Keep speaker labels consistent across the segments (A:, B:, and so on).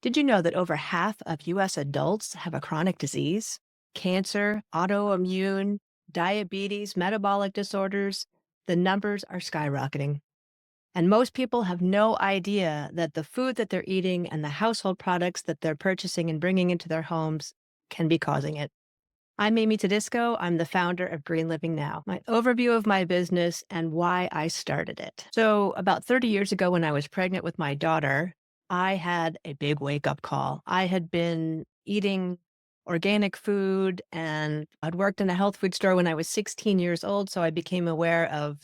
A: Did you know that over half of US adults have a chronic disease? Cancer, autoimmune, diabetes, metabolic disorders, the numbers are skyrocketing. And most people have no idea that the food that they're eating and the household products that they're purchasing and bringing into their homes can be causing it. I'm Amy Todisco. I'm the founder of Green Living Now. My overview of my business and why I started it. So, about 30 years ago, when I was pregnant with my daughter, I had a big wake up call. I had been eating organic food and I'd worked in a health food store when I was 16 years old. So, I became aware of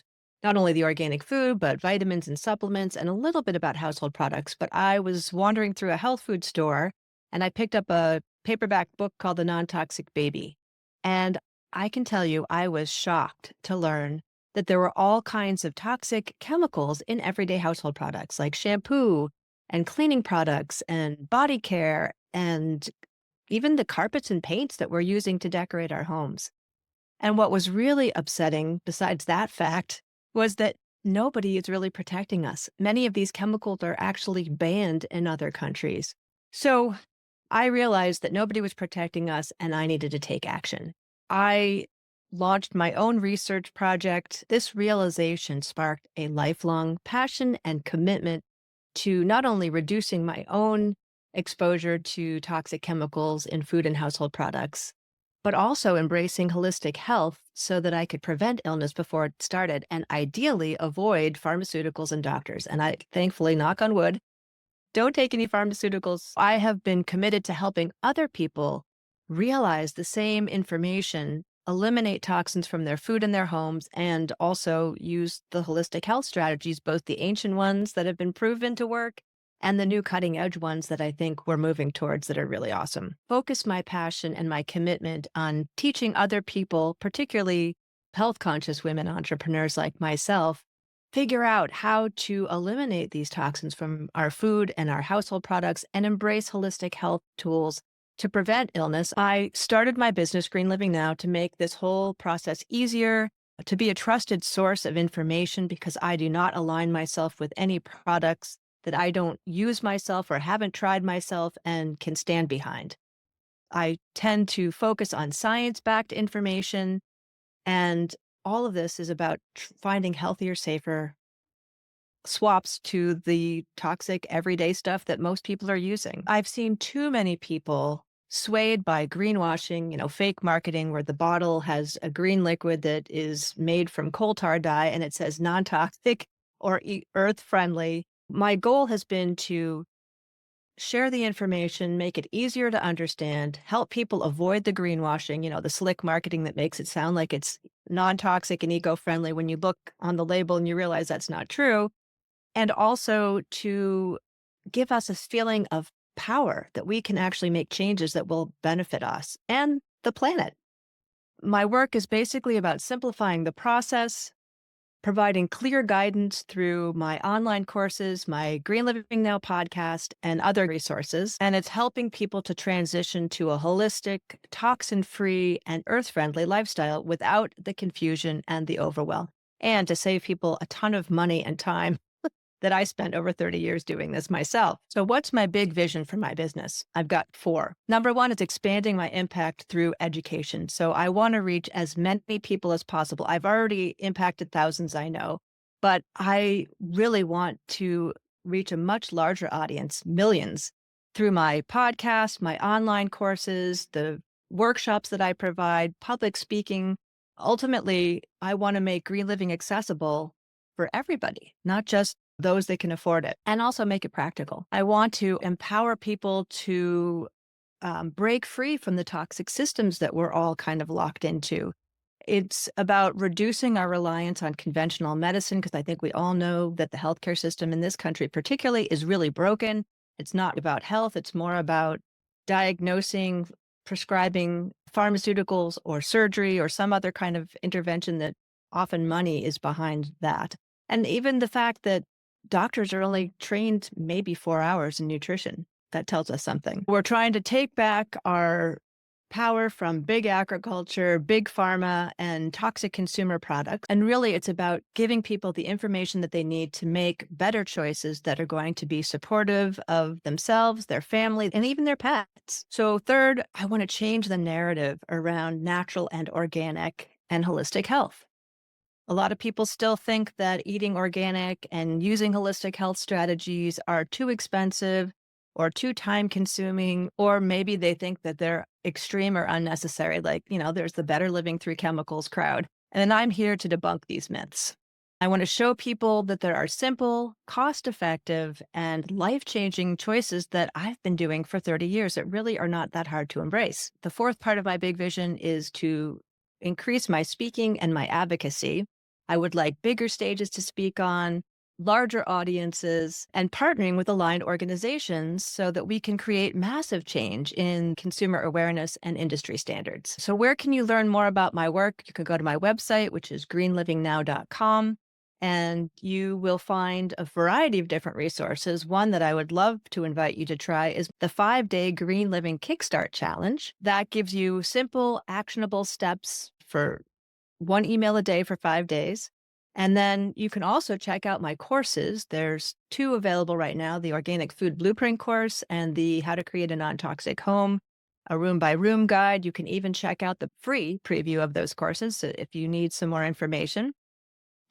A: not only the organic food, but vitamins and supplements and a little bit about household products. But I was wandering through a health food store and I picked up a paperback book called The Non-Toxic Baby. And I can tell you, I was shocked to learn that there were all kinds of toxic chemicals in everyday household products like shampoo and cleaning products and body care and even the carpets and paints that we're using to decorate our homes. And what was really upsetting, besides that fact, was that nobody is really protecting us. Many of these chemicals are actually banned in other countries. So I realized that nobody was protecting us and I needed to take action. I launched my own research project. This realization sparked a lifelong passion and commitment to not only reducing my own exposure to toxic chemicals in food and household products, but also embracing holistic health so that I could prevent illness before it started and ideally avoid pharmaceuticals and doctors. And I thankfully, knock on wood, don't take any pharmaceuticals. I have been committed to helping other people realize the same information, eliminate toxins from their food and their homes, and also use the holistic health strategies, both the ancient ones that have been proven to work and the new cutting edge ones that I think we're moving towards that are really awesome. Focus my passion and my commitment on teaching other people, particularly health conscious women entrepreneurs like myself, figure out how to eliminate these toxins from our food and our household products and embrace holistic health tools to prevent illness. I started my business, Green Living Now, to make this whole process easier, to be a trusted source of information because I do not align myself with any products that I don't use myself or haven't tried myself and can stand behind. I tend to focus on science backed information, and all of this is about finding healthier, safer swaps to the toxic everyday stuff that most people are using. I've seen too many people swayed by greenwashing, fake marketing where the bottle has a green liquid that is made from coal tar dye and it says non-toxic or earth friendly. My goal has been to share the information, make it easier to understand, help people avoid the greenwashing, the slick marketing that makes it sound like it's non-toxic and eco-friendly when you look on the label and you realize that's not true. And also to give us a feeling of power that we can actually make changes that will benefit us and the planet. My work is basically about simplifying the process, providing clear guidance through my online courses, my Green Living Now podcast, and other resources. And it's helping people to transition to a holistic, toxin free, and earth friendly lifestyle without the confusion and the overwhelm, and to save people a ton of money and time that I spent over 30 years doing this myself. So, what's my big vision for my business? I've got four. Number one is expanding my impact through education. So, I want to reach as many people as possible. I've already impacted thousands, I know, but I really want to reach a much larger audience, millions, through my podcast, my online courses, the workshops that I provide, public speaking. Ultimately, I want to make green living accessible for everybody, not just those that can afford it, and also make it practical. I want to empower people to break free from the toxic systems that we're all kind of locked into. It's about reducing our reliance on conventional medicine, because I think we all know that the healthcare system in this country, particularly, is really broken. It's not about health, it's more about diagnosing, prescribing pharmaceuticals or surgery or some other kind of intervention that often money is behind that. And even the fact that doctors are only trained maybe 4 hours in nutrition. That tells us something. We're trying to take back our power from big agriculture, big pharma, and toxic consumer products. And really, it's about giving people the information that they need to make better choices that are going to be supportive of themselves, their family, and even their pets. So, third, I want to change the narrative around natural and organic and holistic health. A lot of people still think that eating organic and using holistic health strategies are too expensive or too time consuming, or maybe they think that they're extreme or unnecessary. Like, there's the better living through chemicals crowd. And I'm here to debunk these myths. I want to show people that there are simple, cost effective, and life changing choices that I've been doing for 30 years that really are not that hard to embrace. The fourth part of my big vision is to increase my speaking and my advocacy. I would like bigger stages to speak on, larger audiences, and partnering with aligned organizations so that we can create massive change in consumer awareness and industry standards. So, where can you learn more about my work? You can go to my website, which is greenlivingnow.com, and you will find a variety of different resources. One that I would love to invite you to try is the 5-day Green Living Kickstart Challenge. That gives you simple, actionable steps for one email a day for 5 days. And then you can also check out my courses. There's two available right now, the Organic Food Blueprint course and the How to Create a Non-Toxic Home, a room by room guide. You can even check out the free preview of those courses if you need some more information.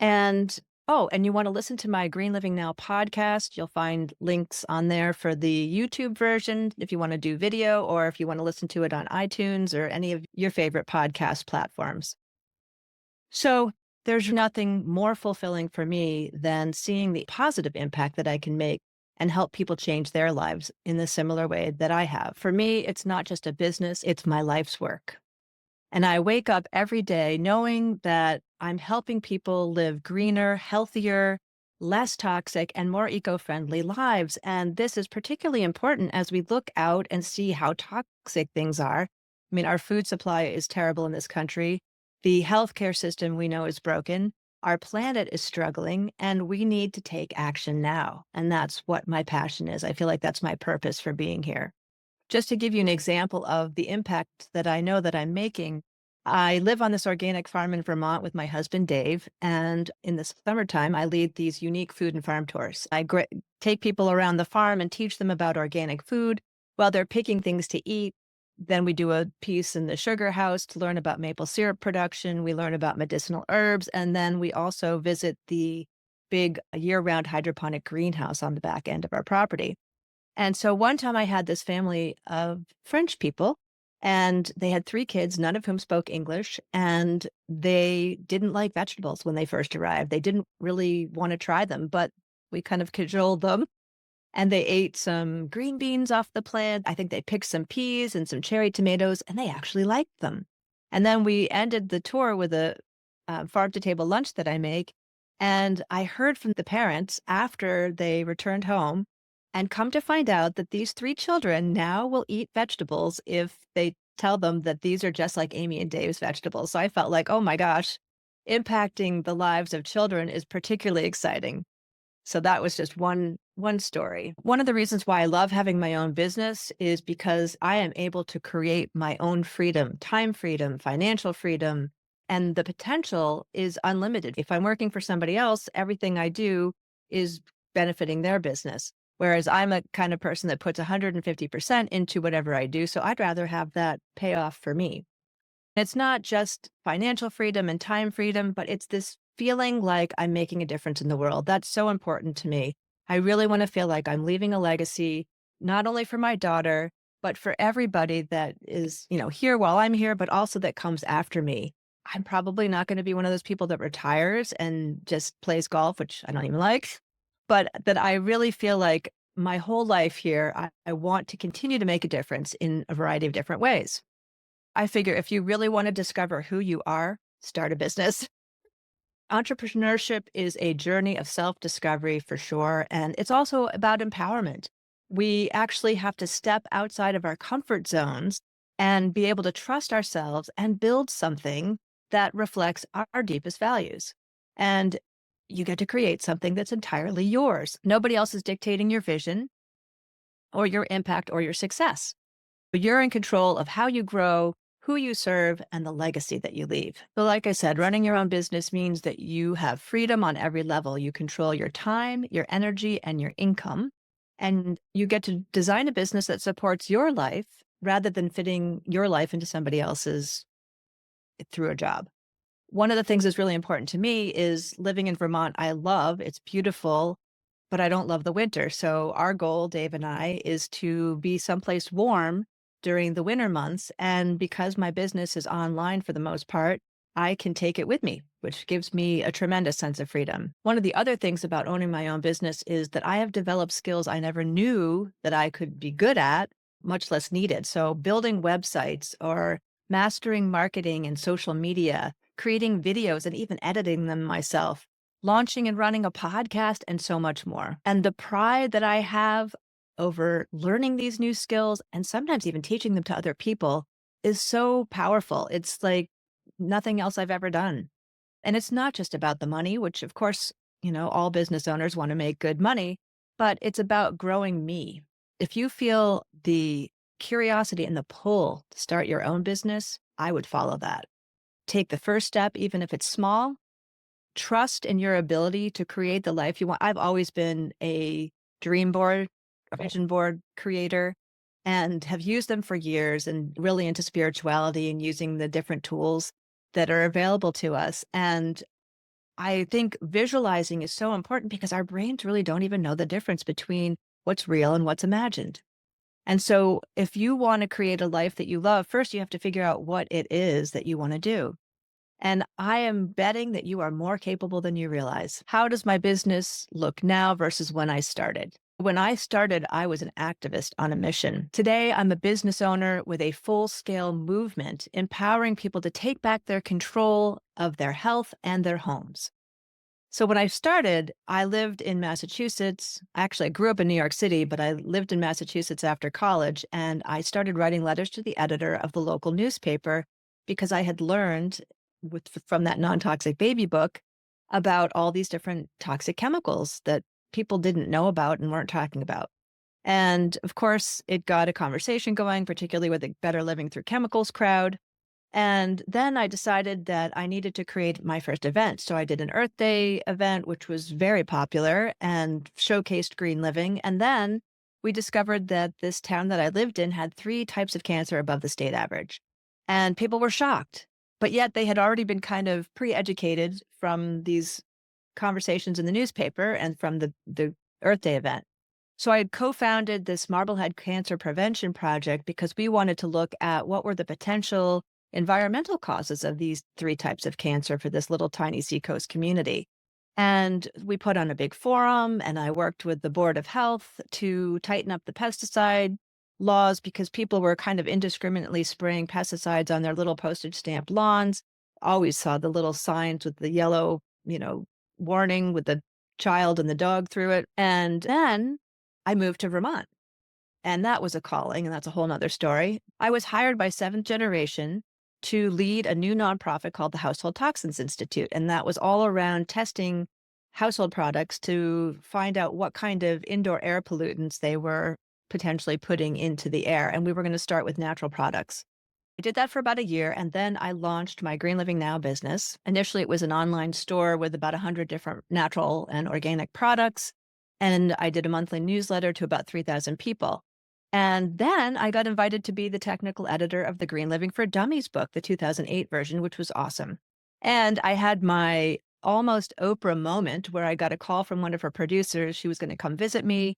A: And and you want to listen to my Green Living Now podcast, you'll find links on there for the YouTube version if you want to do video, or if you want to listen to it on iTunes or any of your favorite podcast platforms. So there's nothing more fulfilling for me than seeing the positive impact that I can make and help people change their lives in the similar way that I have. For me, it's not just a business, it's my life's work. And I wake up every day knowing that I'm helping people live greener, healthier, less toxic, and more eco friendly lives. And this is particularly important as we look out and see how toxic things are. I mean, our food supply is terrible in this country. The healthcare system we know is broken. Our planet is struggling, and we need to take action now. And that's what my passion is. I feel like that's my purpose for being here. Just to give you an example of the impact that I know that I'm making, I live on this organic farm in Vermont with my husband, Dave. And in the summertime, I lead these unique food and farm tours. Take people around the farm and teach them about organic food while they're picking things to eat. Then we do a piece in the sugar house to learn about maple syrup production. We learn about medicinal herbs. And then we also visit the big year round hydroponic greenhouse on the back end of our property. And so one time I had this family of French people, and they had 3 kids, none of whom spoke English, and they didn't like vegetables when they first arrived. They didn't really want to try them, but we kind of cajoled them, and they ate some green beans off the plant. I think they picked some peas and some cherry tomatoes, and they actually liked them. And then we ended the tour with a farm to table lunch that I make. And I heard from the parents after they returned home, and come to find out that these 3 children now will eat vegetables if they tell them that these are just like Amy and Dave's vegetables. So I felt like, oh my gosh, impacting the lives of children is particularly exciting. So that was just one story. One of the reasons why I love having my own business is because I am able to create my own freedom, time freedom, financial freedom, and the potential is unlimited. If I'm working for somebody else, everything I do is benefiting their business. Whereas I'm a kind of person that puts 150% into whatever I do. So I'd rather have that pay off for me. It's not just financial freedom and time freedom, but it's this feeling like I'm making a difference in the world. That's so important to me. I really want to feel like I'm leaving a legacy, not only for my daughter, but for everybody that is, here while I'm here, but also that comes after me. I'm probably not going to be one of those people that retires and just plays golf, which I don't even like, but that I really feel like my whole life here, I want to continue to make a difference in a variety of different ways. I figure if you really want to discover who you are, start a business. Entrepreneurship is a journey of self discovery for sure. And it's also about empowerment. We actually have to step outside of our comfort zones and be able to trust ourselves and build something that reflects our deepest values. And you get to create something that's entirely yours. Nobody else is dictating your vision or your impact or your success. You're in control of how you grow, who you serve, and the legacy that you leave. So, like I said, running your own business means that you have freedom on every level. You control your time, your energy, and your income. And you get to design a business that supports your life rather than fitting your life into somebody else's through a job. One of the things that's really important to me is living in Vermont. I love, it's beautiful, but I don't love the winter. So our goal, Dave and I, is to be someplace warm during the winter months. And because my business is online for the most part, I can take it with me, which gives me a tremendous sense of freedom. One of the other things about owning my own business is that I have developed skills I never knew that I could be good at, much less needed. So building websites or mastering marketing and social media, creating videos and even editing them myself, launching and running a podcast, and so much more. And the pride that I have over learning these new skills and sometimes even teaching them to other people is so powerful. It's like nothing else I've ever done. And it's not just about the money, which of course, all business owners want to make good money, but it's about growing me. If you feel the curiosity and the pull to start your own business, I would follow that. Take the first step, even if it's small. Trust in your ability to create the life you want. I've always been a dream board, a vision board creator, and have used them for years and really into spirituality and using the different tools that are available to us. And I think visualizing is so important because our brains really don't even know the difference between what's real and what's imagined. And so if you want to create a life that you love, first you have to figure out what it is that you want to do. And I am betting that you are more capable than you realize. How does my business look now versus when I started? When I started, I was an activist on a mission. Today, I'm a business owner with a full scale movement, empowering people to take back their control of their health and their homes. So when I started, I lived in Massachusetts. Actually, I grew up in New York City, but I lived in Massachusetts after college. And I started writing letters to the editor of the local newspaper because I had learned from that non-toxic baby book about all these different toxic chemicals that people didn't know about and weren't talking about. And of course, it got a conversation going, particularly with the Better Living Through Chemicals crowd. And then I decided that I needed to create my first event. So I did an Earth Day event, which was very popular and showcased green living. And then we discovered that this town that I lived in had 3 types of cancer above the state average. And people were shocked. But yet they had already been kind of pre-educated from these conversations in the newspaper and from the Earth Day event. So I had co-founded this Marblehead Cancer Prevention Project because we wanted to look at what were the potential environmental causes of these 3 types of cancer for this little tiny seacoast community. And we put on a big forum, and I worked with the Board of Health to tighten up the pesticide laws because people were kind of indiscriminately spraying pesticides on their little postage stamp lawns. Always saw the little signs with the yellow, warning with the child and the dog through it. And then I moved to Vermont. And that was a calling, and that's a whole nother story. I was hired by Seventh Generation to lead a new nonprofit called the Household Toxins Institute. And that was all around testing household products to find out what kind of indoor air pollutants they were potentially putting into the air. And we were going to start with natural products. I did that for about a year, and then I launched my Green Living Now business. Initially, it was an online store with about 100 different natural and organic products. And I did a monthly newsletter to about 3,000 people. And then I got invited to be the technical editor of the Green Living for Dummies book, the 2008 version, which was awesome. And I had my almost Oprah moment where I got a call from one of her producers. She was going to come visit me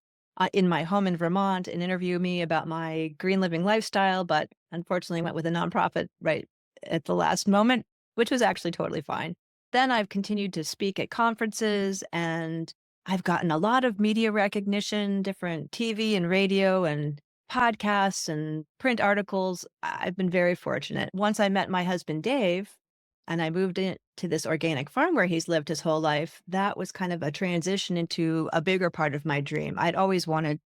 A: in my home in Vermont and interview me about my green living lifestyle, but unfortunately went with a nonprofit right at the last moment, which was actually totally fine. Then I've continued to speak at conferences, and I've gotten a lot of media recognition, different TV and radio and podcasts and print articles. I've been very fortunate. Once I met my husband, Dave, and I moved into this organic farm where he's lived his whole life, that was kind of a transition into a bigger part of my dream. I'd always wanted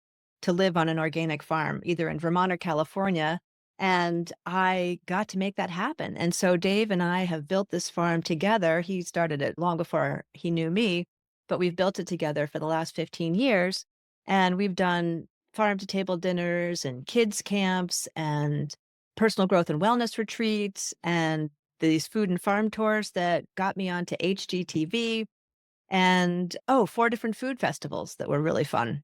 A: to live on an organic farm, either in Vermont or California. And I got to make that happen. And so Dave and I have built this farm together. He started it long before he knew me, but we've built it together for the last 15 years. And we've done farm to table dinners and kids camps and personal growth and wellness retreats and these food and farm tours that got me onto HGTV and, oh, 4 different food festivals that were really fun.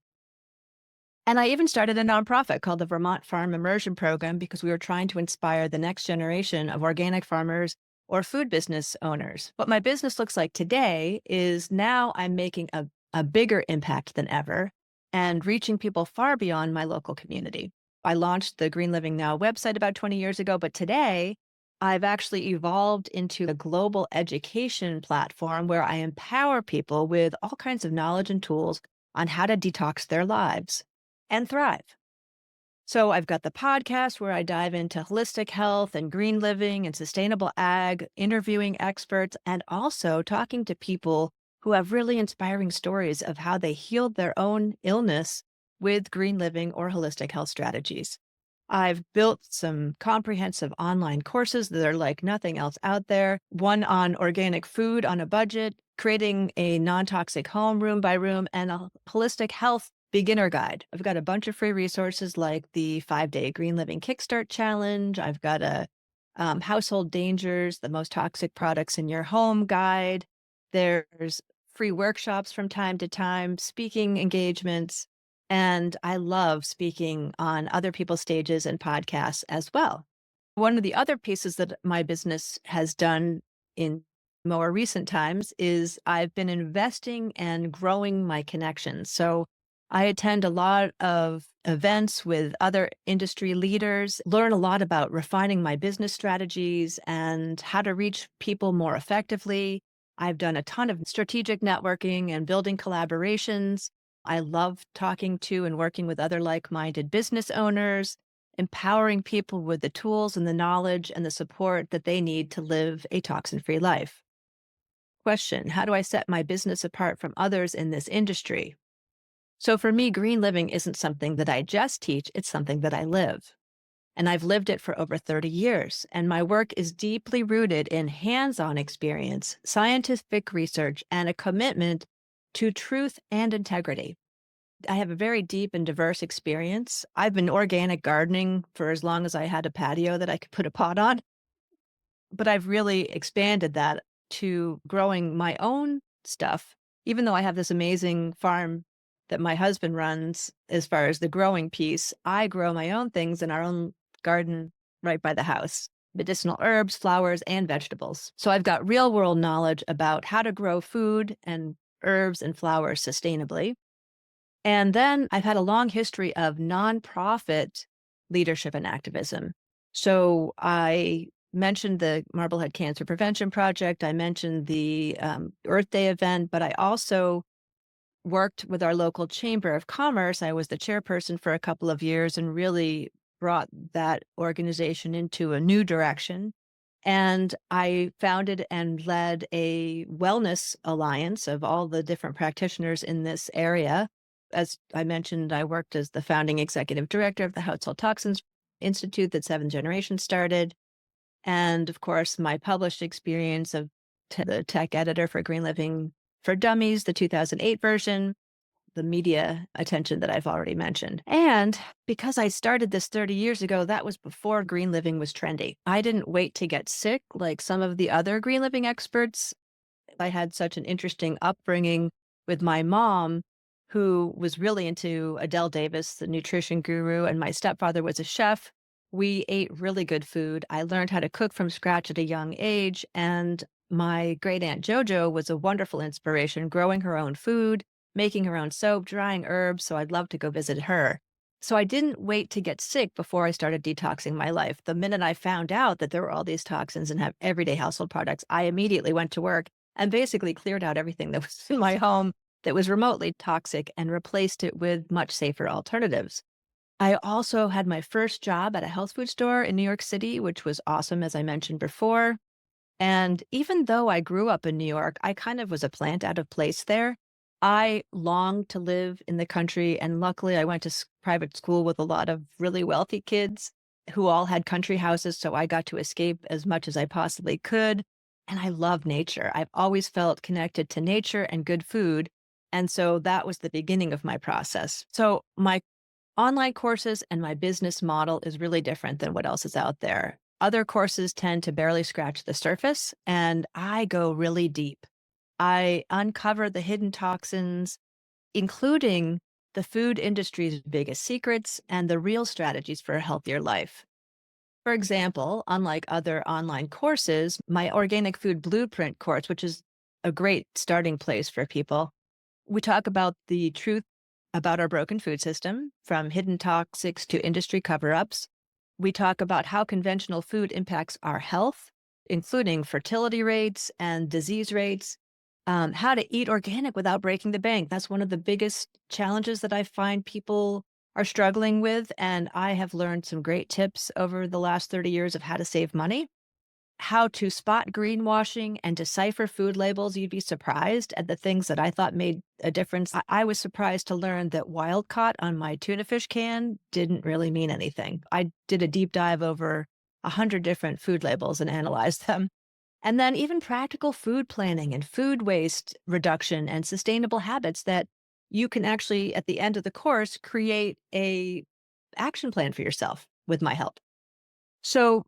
A: And I even started a nonprofit called the Vermont Farm Immersion Program because we were trying to inspire the next generation of organic farmers or food business owners. What my business looks like today is now I'm making a bigger impact than ever and reaching people far beyond my local community. I launched the Green Living Now website about 20 years ago, but today I've actually evolved into a global education platform where I empower people with all kinds of knowledge and tools on how to detox their lives and thrive. So I've got the podcast where I dive into holistic health and green living and sustainable ag, interviewing experts, and also talking to people who have really inspiring stories of how they healed their own illness with green living or holistic health strategies. I've built some comprehensive online courses that are like nothing else out there. One on organic food on a budget, creating a non toxic home room by room, and a holistic health beginner guide. I've got a bunch of free resources like the 5-day Green Living Kickstart Challenge. I've got a household dangers, the most toxic products in your home guide. There's free workshops from time to time, speaking engagements. And I love speaking on other people's stages and podcasts as well. One of the other pieces that my business has done in more recent times is I've been investing and growing my connections. So I attend a lot of events with other industry leaders, learn a lot about refining my business strategies and how to reach people more effectively. I've done a ton of strategic networking and building collaborations. I love talking to and working with other like minded business owners, empowering people with the tools and the knowledge and the support that they need to live a toxin free life. Question: how do I set my business apart from others in this industry? So for me, green living isn't something that I just teach, it's something that I live. And I've lived it for over 30 years. And my work is deeply rooted in hands on experience, scientific research, and a commitment to truth and integrity. I have a very deep and diverse experience. I've been organic gardening for as long as I had a patio that I could put a pot on, but I've really expanded that to growing my own stuff, even though I have this amazing farm that my husband runs as far as the growing piece. I grow my own things in our own garden right by the house, medicinal herbs, flowers, and vegetables. So I've got real world knowledge about how to grow food and herbs and flowers sustainably. And then I've had a long history of nonprofit leadership and activism. So I mentioned the Marblehead Cancer Prevention Project. I mentioned the Earth Day event, but I also worked with our local Chamber of Commerce. I was the chairperson for a couple of years and really brought that organization into a new direction. And I founded and led a wellness alliance of all the different practitioners in this area. As I mentioned, I worked as the founding executive director of the Household Toxins Institute that Seven Generations started. And of course, my published experience of the tech editor for Green Living for Dummies, the 2008 version, the media attention that I've already mentioned. And because I started this 30 years ago, that was before green living was trendy. I didn't wait to get sick like some of the other green living experts. I had such an interesting upbringing with my mom, who was really into Adele Davis, the nutrition guru, and my stepfather was a chef. We ate really good food. I learned how to cook from scratch at a young age. And my great aunt JoJo was a wonderful inspiration, growing her own food, making her own soap, drying herbs. So I'd love to go visit her. So I didn't wait to get sick before I started detoxing my life. The minute I found out that there were all these toxins and have everyday household products, I immediately went to work and basically cleared out everything that was in my home that was remotely toxic and replaced it with much safer alternatives. I also had my first job at a health food store in New York City, which was awesome, as I mentioned before. And even though I grew up in New York, I kind of was a plant out of place there. I longed to live in the country. And luckily, I went to private school with a lot of really wealthy kids who all had country houses. So I got to escape as much as I possibly could. And I love nature. I've always felt connected to nature and good food. And so that was the beginning of my process. So my Online courses and my business model is really different than what else is out there. Other courses tend to barely scratch the surface, and I go really deep. I uncover the hidden toxins, including the food industry's biggest secrets and the real strategies for a healthier life. For example, unlike other online courses, my organic food blueprint course, which is a great starting place for people, we talk about the truth about our broken food system, from hidden toxics to industry cover ups. We talk about how conventional food impacts our health, including fertility rates and disease rates, how to eat organic without breaking the bank. That's one of the biggest challenges that I find people are struggling with. And I have learned some great tips over the last 30 years of how to save money, how to spot greenwashing and decipher food labels. You'd be surprised at the things that I thought made a difference. I was surprised to learn that wild caught on my tuna fish can didn't really mean anything. I did a deep dive over 100 different food labels and analyzed them. And then even practical food planning and food waste reduction and sustainable habits that you can actually, at the end of the course, create a action plan for yourself with my help. So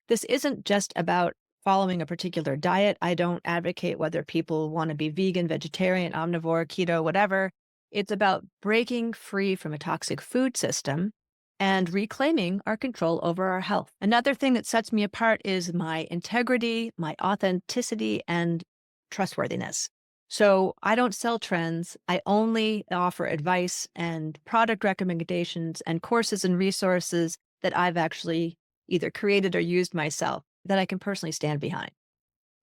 A: this isn't just about following a particular diet. I don't advocate whether people want to be vegan, vegetarian, omnivore, keto, whatever. It's about breaking free from a toxic food system and reclaiming our control over our health. Another thing that sets me apart is my integrity, my authenticity, and trustworthiness. So I don't sell trends. I only offer advice and product recommendations and courses and resources that I've actually either created or used myself that I can personally stand behind.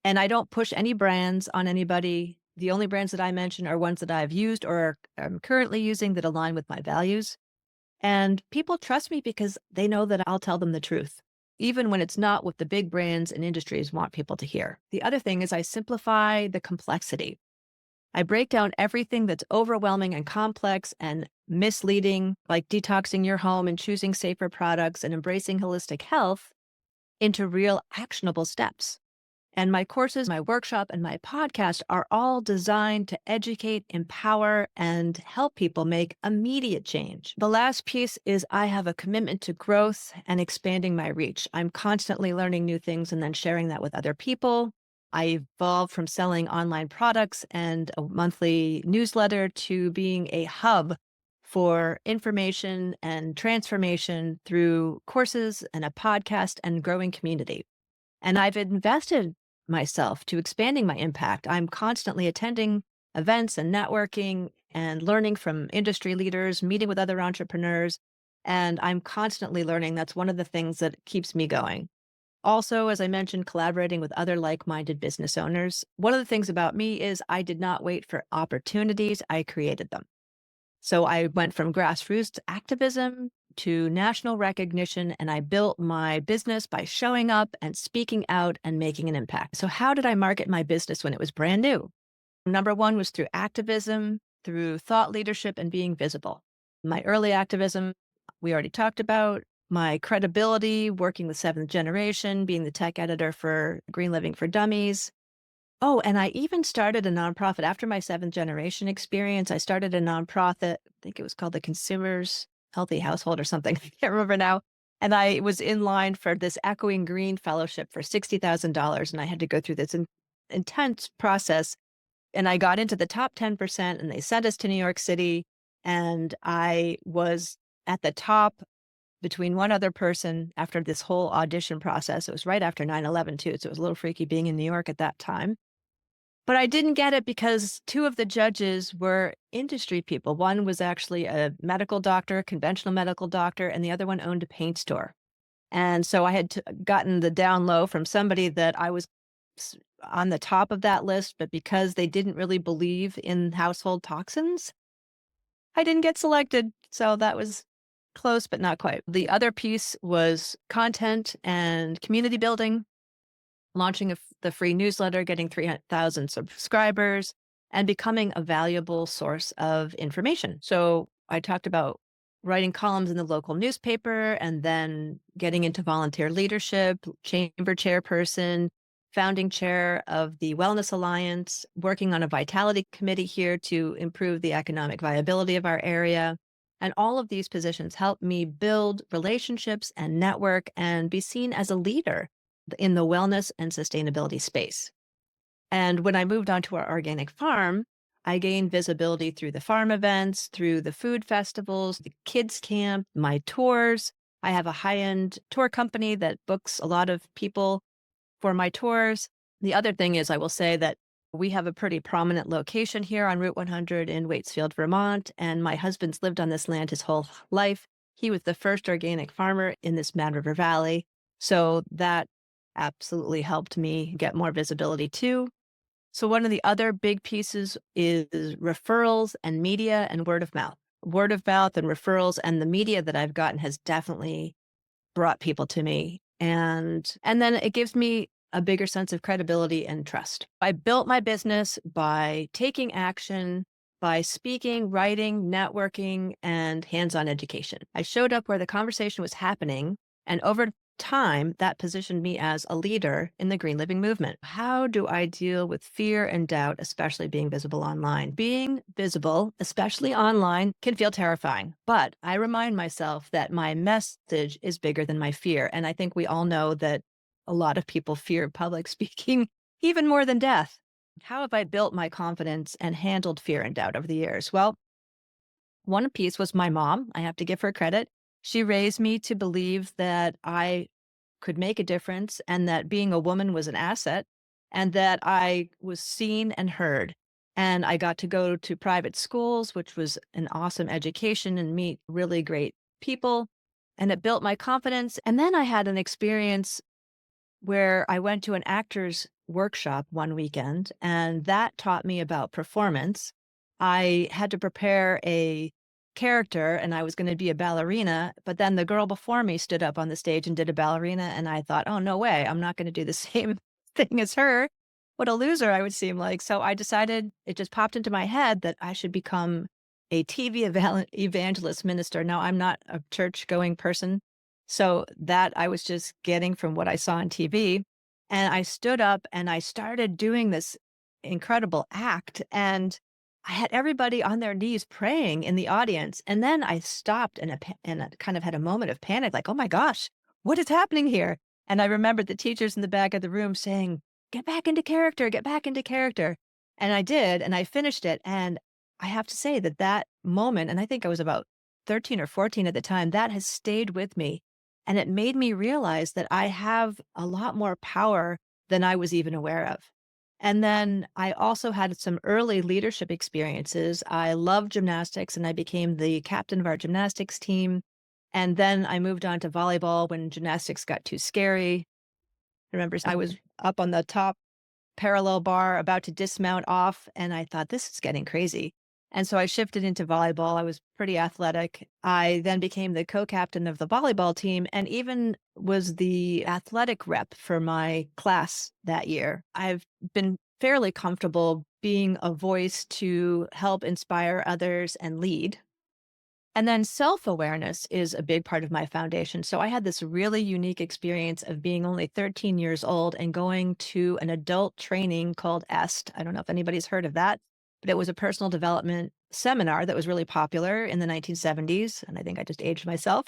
A: And I don't push any brands on anybody. The only brands that I mention are ones that I've used or am currently using that align with my values. And people trust me because they know that I'll tell them the truth, even when it's not what the big brands and industries want people to hear. The other thing is I simplify the complexity. I break down everything that's overwhelming and complex and misleading, like detoxing your home and choosing safer products and embracing holistic health, into real actionable steps. And my courses, my workshop, and my podcast are all designed to educate, empower, and help people make immediate change. The last piece is I have a commitment to growth and expanding my reach. I'm constantly learning new things and then sharing that with other people. I evolved from selling online products and a monthly newsletter to being a hub for information and transformation through courses and a podcast and growing community. And I've invested myself to expanding my impact. I'm constantly attending events and networking and learning from industry leaders, meeting with other entrepreneurs. And I'm constantly learning. That's one of the things that keeps me going. Also, as I mentioned, collaborating with other like minded business owners. One of the things about me is I did not wait for opportunities, I created them. So I went from grassroots activism to national recognition, and I built my business by showing up and speaking out and making an impact. So, how did I market my business when it was brand new? Number one was through activism, through thought leadership, and being visible. My early activism, we already talked about. My credibility, working with seventh generation, being the tech editor for Green Living for Dummies. Oh, and I even started a nonprofit after my seventh generation experience. I started a nonprofit, I think it was called the Consumers Healthy Household or something. I can't remember now. And I was in line for this Echoing Green Fellowship for $60,000. And I had to go through this intense process. And I got into the top 10%, and they sent us to New York City. And I was at the top between one other person after this whole audition process. It was right after 9/11 too. So it was a little freaky being in New York at that time. But I didn't get it because two of the judges were industry people. One was actually a medical doctor, conventional medical doctor, and the other one owned a paint store. And so I had gotten the down low from somebody that I was on the top of that list, but because they didn't really believe in household toxins, I didn't get selected. So that was close, but not quite. The other piece was content and community building, launching the free newsletter, getting 300,000 subscribers, and becoming a valuable source of information. So I talked about writing columns in the local newspaper and then getting into volunteer leadership, chamber chairperson, founding chair of the Wellness Alliance, working on a vitality committee here to improve the economic viability of our area. And all of these positions help me build relationships and network and be seen as a leader in the wellness and sustainability space. And when I moved onto our organic farm, I gained visibility through the farm events, through the food festivals, the kids camp, my tours. I have a high-end tour company that books a lot of people for my tours. The other thing is, I will say that we have a pretty prominent location here on Route 100 in Waitsfield, Vermont, and my husband's lived on this land his whole life. He was the first organic farmer in this Mad River Valley. So that absolutely helped me get more visibility too. So one of the other big pieces is referrals and media and word of mouth. Word of mouth and referrals and the media that I've gotten has definitely brought people to me. And then it gives me a bigger sense of credibility and trust. I built my business by taking action, by speaking, writing, networking, and hands-on education. I showed up where the conversation was happening, and over time, that positioned me as a leader in the green living movement. How do I deal with fear and doubt, especially being visible online? Being visible, especially online, can feel terrifying, but I remind myself that my message is bigger than my fear. And I think we all know that a lot of people fear public speaking even more than death. How have I built my confidence and handled fear and doubt over the years? Well, one piece was my mom. I have to give her credit. She raised me to believe that I could make a difference and that being a woman was an asset and that I was seen and heard. And I got to go to private schools, which was an awesome education and meet really great people. And it built my confidence. And then I had an experience where I went to an actor's workshop one weekend, and that taught me about performance. I had to prepare a character, and I was going to be a ballerina, but then the girl before me stood up on the stage and did a ballerina, and I thought, oh, no way, I'm not going to do the same thing as her. What a loser I would seem like. So I decided it just popped into my head that I should become a TV evangelist minister. Now, I'm not a church going person, so that I was just getting from what I saw on TV. And I stood up and I started doing this incredible act. And I had everybody on their knees praying in the audience. And then I stopped and I kind of had a moment of panic, like, oh my gosh, what is happening here? And I remembered the teachers in the back of the room saying, get back into character, get back into character. And I did. And I finished it. And I have to say that that moment, and I think I was about 13 or 14 at the time, that has stayed with me and it made me realize that I have a lot more power than I was even aware of. And then I also had some early leadership experiences. I love gymnastics and I became the captain of our gymnastics team. And then I moved on to volleyball when gymnastics got too scary. I remember I was up on the top parallel bar, about to dismount off, and I thought, "This is getting crazy." And so I shifted into volleyball. I was pretty athletic. I then became the co-captain of the volleyball team and even was the athletic rep for my class that year. I've been fairly comfortable being a voice to help inspire others and lead. And then self-awareness is a big part of my foundation. So I had this really unique experience of being only 13 years old and going to an adult training called EST. I don't know if anybody's heard of that, but it was a personal development seminar that was really popular in the 1970s. And I think I just aged myself.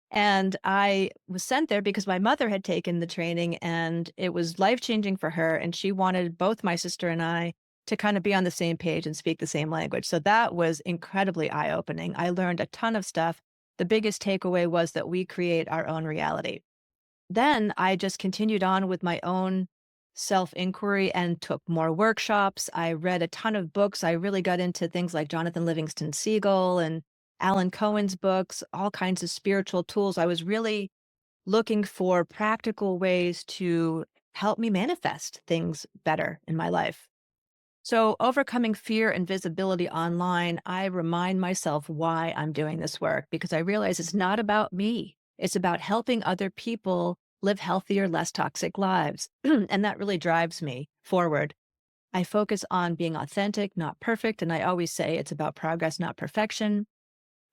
A: And I was sent there because my mother had taken the training and it was life-changing for her. And she wanted both my sister and I to kind of be on the same page and speak the same language. So that was incredibly eye-opening. I learned a ton of stuff. The biggest takeaway was that we create our own reality. Then I just continued on with my own self-inquiry and took more workshops. I read a ton of books. I really got into things like Jonathan Livingston Seagull and Alan Cohen's books, all kinds of spiritual tools. I was really looking for practical ways to help me manifest things better in my life. So, overcoming fear and visibility online, I remind myself why I'm doing this work because I realize it's not about me. It's about helping other people live healthier, less toxic lives. And that really drives me forward. I focus on being authentic, not perfect. And I always say it's about progress, not perfection.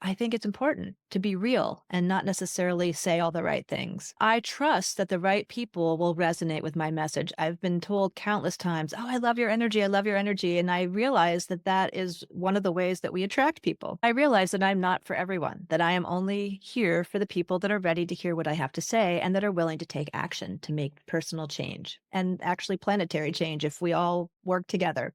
A: I think it's important to be real and not necessarily say all the right things. I trust that the right people will resonate with my message. I've been told countless times, "Oh, I love your energy. I love your energy." And I realize that that is one of the ways that we attract people. I realize that I'm not for everyone, that I am only here for the people that are ready to hear what I have to say and that are willing to take action to make personal change and actually planetary change if we all work together.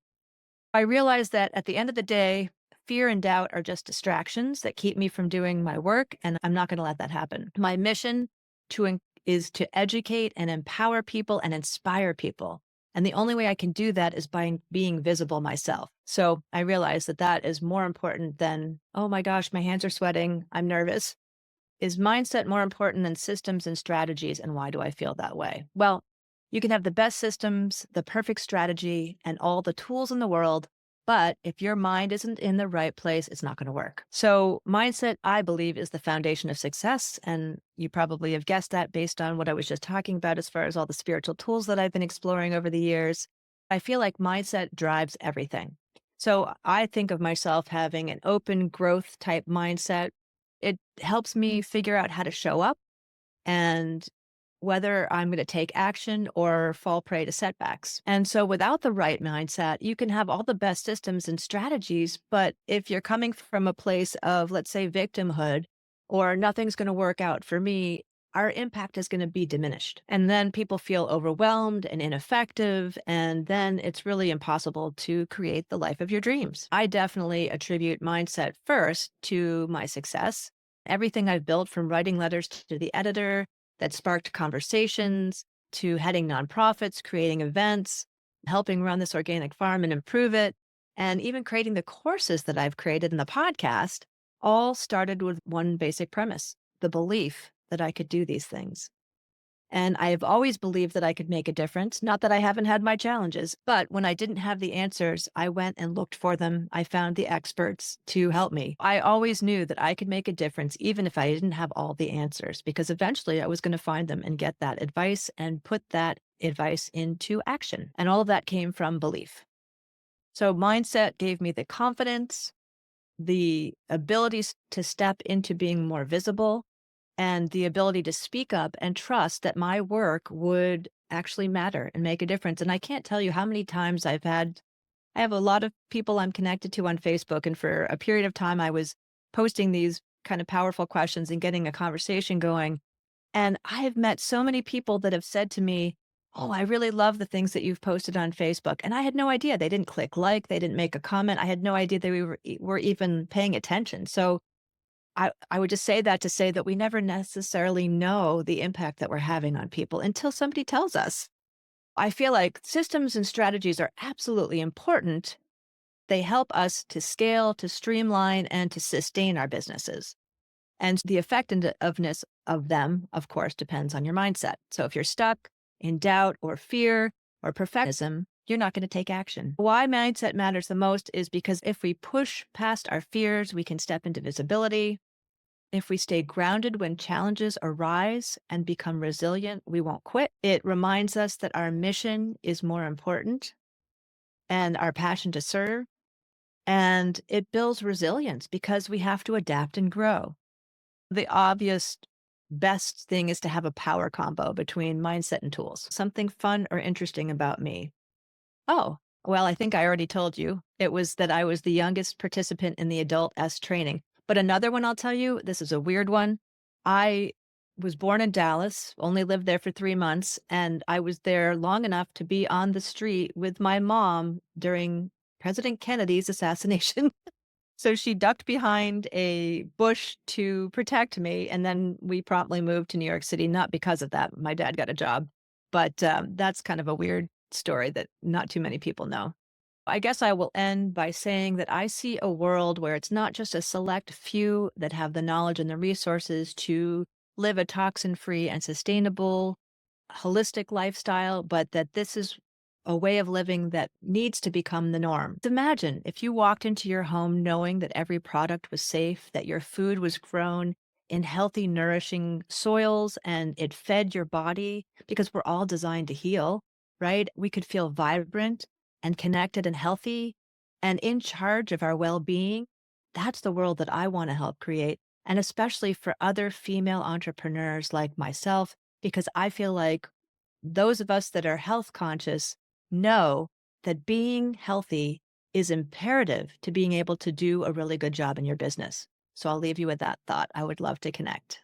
A: I realized that at the end of the day, fear and doubt are just distractions that keep me from doing my work, and I'm not going to let that happen. My mission is to educate and empower people and inspire people. And the only way I can do that is by being visible myself. So I realized that that is more important than, oh my gosh, my hands are sweating. I'm nervous. Is mindset more important than systems and strategies? And why do I feel that way? Well, you can have the best systems, the perfect strategy, and all the tools in the world. But if your mind isn't in the right place, it's not going to work. So, mindset, I believe, is the foundation of success. And you probably have guessed that based on what I was just talking about as far as all the spiritual tools that I've been exploring over the years. I feel like mindset drives everything. So, I think of myself having an open growth type mindset. It helps me figure out how to show up and whether I'm going to take action or fall prey to setbacks. And so, without the right mindset, you can have all the best systems and strategies. But if you're coming from a place of, let's say, victimhood or nothing's going to work out for me, our impact is going to be diminished. And then people feel overwhelmed and ineffective. And then it's really impossible to create the life of your dreams. I definitely attribute mindset first to my success. Everything I've built from writing letters to the editor that sparked conversations to heading nonprofits, creating events, helping run this organic farm and improve it, and even creating the courses that I've created in the podcast all started with one basic premise, the belief that I could do these things. And I have always believed that I could make a difference. Not that I haven't had my challenges, but when I didn't have the answers, I went and looked for them. I found the experts to help me. I always knew that I could make a difference, even if I didn't have all the answers, because eventually I was going to find them and get that advice and put that advice into action. And all of that came from belief. So mindset gave me the confidence, the abilities to step into being more visible and the ability to speak up and trust that my work would actually matter and make a difference. And I can't tell you how many times I have a lot of people I'm connected to on Facebook. And for a period of time, I was posting these kind of powerful questions and getting a conversation going. And I have met so many people that have said to me, "Oh, I really love the things that you've posted on Facebook." And I had no idea. They didn't click like, they didn't make a comment. I had no idea they were even paying attention. So I would just say that to say that we never necessarily know the impact that we're having on people until somebody tells us. I feel like systems and strategies are absolutely important. They help us to scale, to streamline, and to sustain our businesses. And the effectiveness of them, of course, depends on your mindset. So if you're stuck in doubt or fear or perfectionism, you're not going to take action. Why mindset matters the most is because if we push past our fears, we can step into visibility. If we stay grounded when challenges arise and become resilient, we won't quit. It reminds us that our mission is more important and our passion to serve. And it builds resilience because we have to adapt and grow. The obvious best thing is to have a power combo between mindset and tools. Something fun or interesting about me. Oh, well, I think I already told you. It was that I was the youngest participant in the adult S training. But another one I'll tell you, this is a weird one. I was born in Dallas, only lived there for 3 months, and I was there long enough to be on the street with my mom during President Kennedy's assassination. So she ducked behind a bush to protect me, and then we promptly moved to New York City, not because of that. My dad got a job, but that's kind of a weird story that not too many people know. I guess I will end by saying that I see a world where it's not just a select few that have the knowledge and the resources to live a toxin-free and sustainable holistic lifestyle, but that this is a way of living that needs to become the norm. Imagine if you walked into your home knowing that every product was safe, that your food was grown in healthy, nourishing soils, and it fed your body because we're all designed to heal, right? We could feel vibrant and connected and healthy and in charge of our well being. That's the world that I want to help create. And especially for other female entrepreneurs like myself, because I feel like those of us that are health conscious know that being healthy is imperative to being able to do a really good job in your business. So I'll leave you with that thought. I would love to connect.